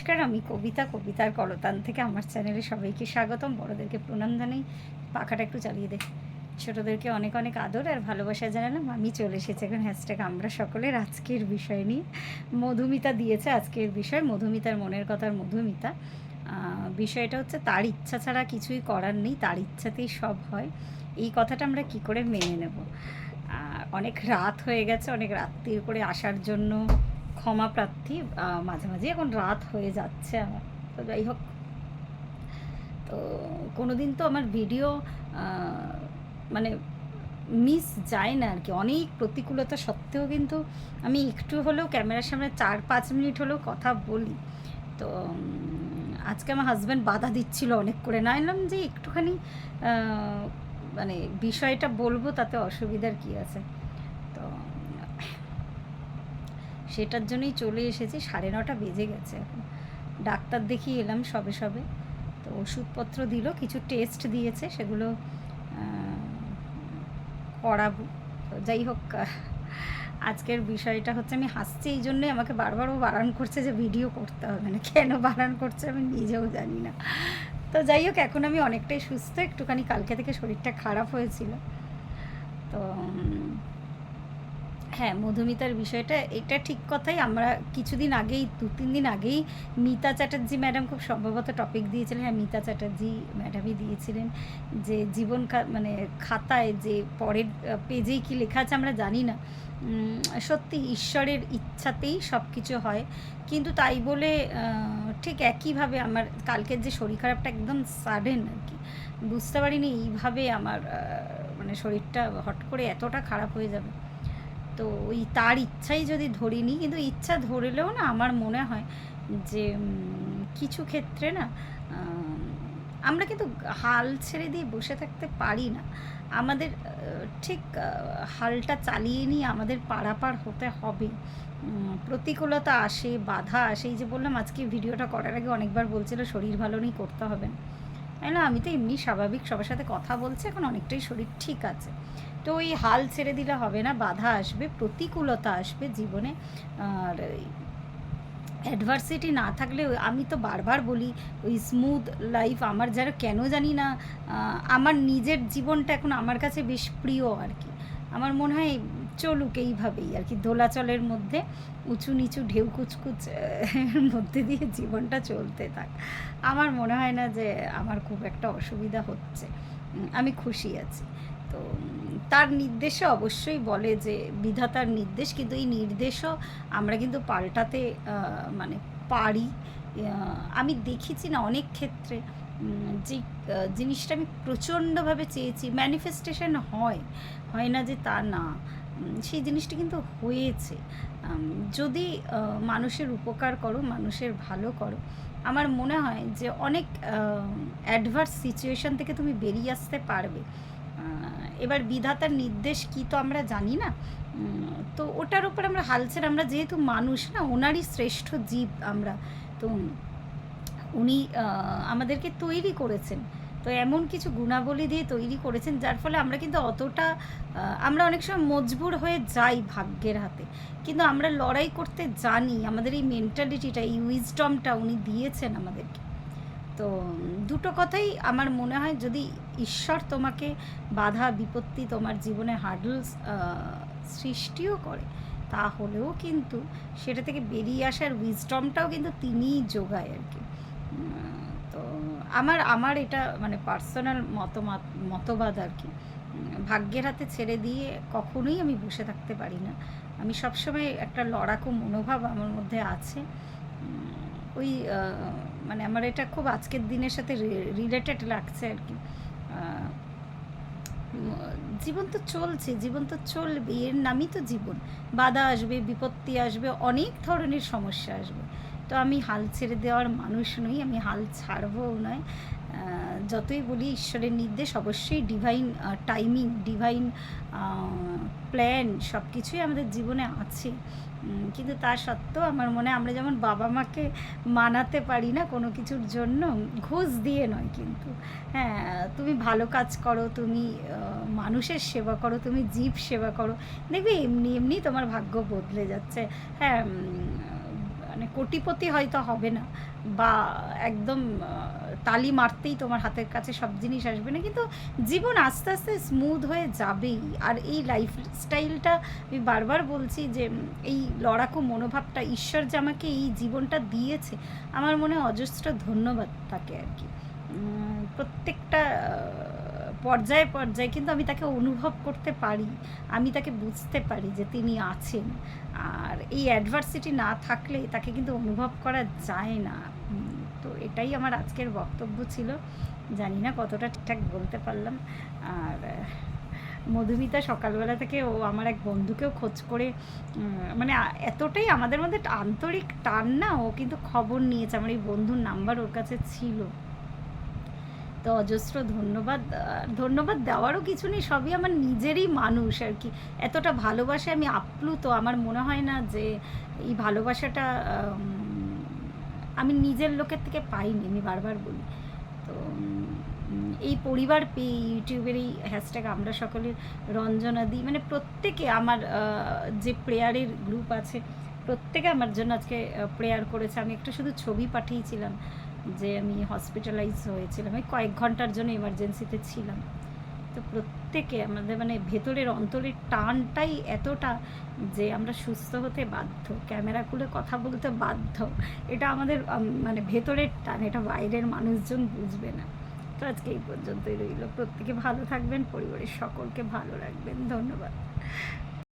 নমস্কার, আমি কবিতা, কবিতার কলতান থেকে আমার চ্যানেলে সবাইকে স্বাগতম। বড়োদেরকে প্রণাম জানাই। পাখাটা একটু চালিয়ে দে। ছোটোদেরকে অনেক অনেক আদর আর ভালোবাসা জানালাম। আমি চলে এসেছি এখন হ্যাশট্যাগ আমরা সকলের আজকের বিষয় নিয়ে। মধুমিতা দিয়েছে আজকের বিষয়, মধুমিতার মনের কথার মধুমিতা। বিষয়টা হচ্ছে তার ইচ্ছা ছাড়া কিছুই করার নেই, তার ইচ্ছাতেই সব হয়। এই কথাটা আমরা কি করে মেনে নেব? অনেক রাত হয়ে গেছে, অনেক রাত্রির করে আসার জন্য ক্ষমা প্রার্থী। মাঝে মাঝে এখন রাত হয়ে যাচ্ছে আমার, তো যাই হোক। তো কোনো দিন তো আমার ভিডিও মানে মিস যায় না আর কি, অনেক প্রতিকূলতা সত্ত্বেও কিন্তু আমি একটু হলেও ক্যামেরার সামনে 4-5 মিনিট হলেও কথা বলি। তো আজকে আমার হাজব্যান্ড বাধা দিচ্ছিল অনেক করে, না এলাম যে একটুখানি মানে বিষয়টা বলবো, তাতে অসুবিধার কী আছে। তো সেটার জন্যই চলে এসেছি। 9:30 বেজে গেছে এখন। ডাক্তার দেখিয়ে এলাম সবে সবে। তো ওষুধপত্র দিল, কিছু টেস্ট দিয়েছে, সেগুলো করাবো। তো যাই হোক, আজকের বিষয়টা হচ্ছে, আমি হাসছি এই জন্যই, আমাকে বারবারও বারণ করছে যে ভিডিও করতে হবে না। কেন বারণ করছে আমি নিজেও জানি না। তো যাই হোক, এখন আমি অনেকটাই সুস্থ, একটুখানি কালকে থেকে শরীরটা খারাপ হয়েছিল। তো হ্যাঁ, মধুমিতার বিষয়টা এটা ঠিক কথাই। আমরা কিছুদিন আগেই, 2-3 দিন আগেই মিতা চ্যাটার্জি ম্যাডাম খুব সম্ভবত টপিক দিয়েছিলেন, হ্যাঁ মিতা চ্যাটার্জি ম্যাডামই দিয়েছিলেন, যে জীবন মানে খাতায় যে পরের পেজেই কী লেখা আছে আমরা জানি না। সত্যি ঈশ্বরের ইচ্ছাতেই সব কিছু হয়, কিন্তু তাই বলে ঠিক একইভাবে আমার কালকের যে শরীর খারাপটা একদম সাডেন আর কি, বুঝতে পারিনি এইভাবে আমার মানে শরীরটা হট করে এতটা খারাপ হয়ে যাবে। তো ওই তার ইচ্ছাই যদি ধরিনি, কিন্তু ইচ্ছা ধরলেও না আমার মনে হয় যে কিছু ক্ষেত্রে না আমরা কিন্তু হাল ছেড়ে দিয়ে বসে থাকতে পারি না। আমাদের ঠিক হালটা চালিয়ে নিয়ে আমাদের পারাপার হতে হবে। প্রতিকূলতা আসে, বাধা আসে। এই যে বললাম, আজকে ভিডিওটা করার আগে অনেকবার বলছিল শরীর ভালো নেই, করতে হবে না। তাই না, আমি তো এমনি স্বাভাবিক সবার সাথে কথা বলছি, এখন অনেকটাই শরীর ঠিক আছে। তো ওই হাল ছেড়ে দিলে হবে না, বাধা আসবে, প্রতিকূলতা আসবে জীবনে। আর অ্যাডভার্সিটি না থাকলে, আমি তো বারবার বলি, ওই স্মুথ লাইফ আমার যারা কেন জানি না, আমার নিজের জীবনটা এখন আমার কাছে বেশ প্রিয় আর কি। আমার মনে হয় চলুক এইভাবেই আর কি, দোলাচলের মধ্যে, উঁচু নিচু ঢেউ কুচকুচ মধ্যে দিয়ে জীবনটা চলতে থাক। আমার মনে হয় না যে আমার খুব একটা অসুবিধা হচ্ছে, আমি খুশি আছি। তো তার নির্দেশে অবশ্যই বলে যে বিধাতার নির্দেশ, কিন্তু এই নির্দেশও আমরা কিন্তু পাল্টাতে মানে পারি। আমি দেখেছি না অনেক ক্ষেত্রে, যে জিনিসটা আমি প্রচণ্ডভাবে চেয়েছি, ম্যানিফেস্টেশন হয়, হয় না যে তা না, সেই জিনিসটা কিন্তু হয়েছে। যদি মানুষের উপকার করো, মানুষের ভালো করো, আমার মনে হয় যে অনেক অ্যাডভার্স সিচুয়েশান থেকে তুমি বেরিয়ে আসতে পারবে। এবার বিধাতার নির্দেশ কী তো আমরা জানি না, তো ওটার উপর আমরা হাল ছেড়ে, আমরা যেহেতু মানুষ না, ওনারই শ্রেষ্ঠ জীব আমরা, তো উনি আমাদেরকে তৈরি করেছেন, তো এমন কিছু গুণাবলী দিয়ে তৈরি করেছেন যার ফলে আমরা কিন্তু অতটা আমরা অনেক সময় মজবুর হয়ে যাই ভাগ্যের হাতে, কিন্তু আমরা লড়াই করতে জানি। আমাদের এই মেন্টালিটিটা, এই উইজডমটা উনি দিয়েছেন আমাদেরকে। তো দুটো কথাই আমার মনে হয়, যদি ঈশ্বর তোমাকে বাধা বিপত্তি, তোমার জীবনে হার্ডলস সৃষ্টিও করে, তাহলেও কিন্তু সেটা থেকে বেরিয়ে আসার উইজডমটাও কিন্তু তিনিই যোগায় আর কি। তো আমার এটা মানে পার্সোনাল মতবাদ আর কি। ভাগ্যের হাতে ছেড়ে দিয়ে কখনোই আমি বসে থাকতে পারি না। আমি সবসময় একটা লড়াকু মনোভাব আমার মধ্যে আছে। ওই মানে আমার এটা খুব আজকের দিনের সাথে রিলেটেড লাগছে আর কি। জীবন তো চলছে, জীবন তো চলবে, এর নামই তো জীবন। বাধা আসবে, বিপত্তি আসবে, অনেক ধরনের সমস্যা আসবে। তো আমি হাল ছেড়ে দেওয়ার মানুষ নই, আমি হাল ছাড়বও নয়। যতই বলি ঈশ্বরের নির্দেশ, অবশ্যই ডিভাইন টাইমিং, ডিভাইন প্ল্যান সব কিছুই আমাদের জীবনে আছে, কিন্তু তা সত্ত্বেও আমার মনে হয় আমরা যেমন বাবা মাকে মানাতে পারি না কোনো কিছুর জন্য, ঘুষ দিয়ে নয় কিন্তু, হ্যাঁ তুমি ভালো কাজ করো, তুমি মানুষের সেবা করো, তুমি জীব সেবা করো, দেখবে এমনি এমনি তোমার ভাগ্য বদলে যাচ্ছে। হ্যাঁ, মানে কোটিপতি হয়তো হবে না, বা একদম তালি মারতেই তোমার হাতের কাছে সব জিনিস আসবে না, কিন্তু জীবন আস্তে আস্তে স্মুথ হয়ে যাবেই। আর এই লাইফ স্টাইলটা আমি বারবার বলছি যে এই লড়াকু মনোভাবটা ঈশ্বর যে আমাকে এই জীবনটা দিয়েছে, আমার মনে হয় অজস্র ধন্যবাদ তাকে আর কি। প্রত্যেকটা পর্যায়ে পর্যায়ে কিন্তু আমি তাকে অনুভব করতে পারি, আমি তাকে বুঝতে পারি যে তিনি আছেন। আর এই অ্যাডভার্সিটি না থাকলে তাকে কিন্তু অনুভব করা যায় না। তো এটাই আমার আজকের বক্তব্য ছিল, জানি না কতটা ঠিকঠাক বলতে পারলাম। আর মধুমিতা সকালবেলা থেকে ও আমার এক বন্ধুকেও খোঁজ করে মানে এতটাই আমাদের মধ্যে আন্তরিক টান না, ও কিন্তু খবর নিয়েছে, আমার এই বন্ধুর নাম্বার ওর কাছে ছিল। তো অজস্র ধন্যবাদ। ধন্যবাদ দেওয়ারও কিছু নেই, সবই আমার নিজেরই মানুষ আর কি। এতটা ভালোবাসা আমি আপ্লুত, আমার মনে হয় না যে এই ভালোবাসাটা আমি নিজের লোকের থেকে পাইনি, আমি বারবার বলি। তো এই পরিবার পেয়ে ইউটিউবের এই হ্যাশট্যাগ আমরা সকলের রঞ্জনাদি, মানে প্রত্যেকে আমার যে প্রেয়ারের গ্রুপ আছে প্রত্যেকে আমার জন্য আজকে প্রেয়ার করেছে। আমি একটা শুধু ছবি পাঠিয়েছিলাম যে আমি হসপিটালাইজ হয়েছিলাম, আমি কয়েক ঘন্টার জন্য এমার্জেন্সিতে ছিলাম। তো প্রত্যেকে আমাদের মানে ভেতরের অন্তরের টানটাই এতটা যে আমরা সুস্থ হতে বাধ্য, ক্যামেরা খুলে কথা বলতে বাধ্য। এটা আমাদের মানে ভেতরের টান, এটা বাইরের মানুষজন বুঝবে না। তো আজকে এই পর্যন্তই রইল। প্রত্যেকে ভালো থাকবেন, পরিবারের সকলকে ভালো রাখবেন। ধন্যবাদ।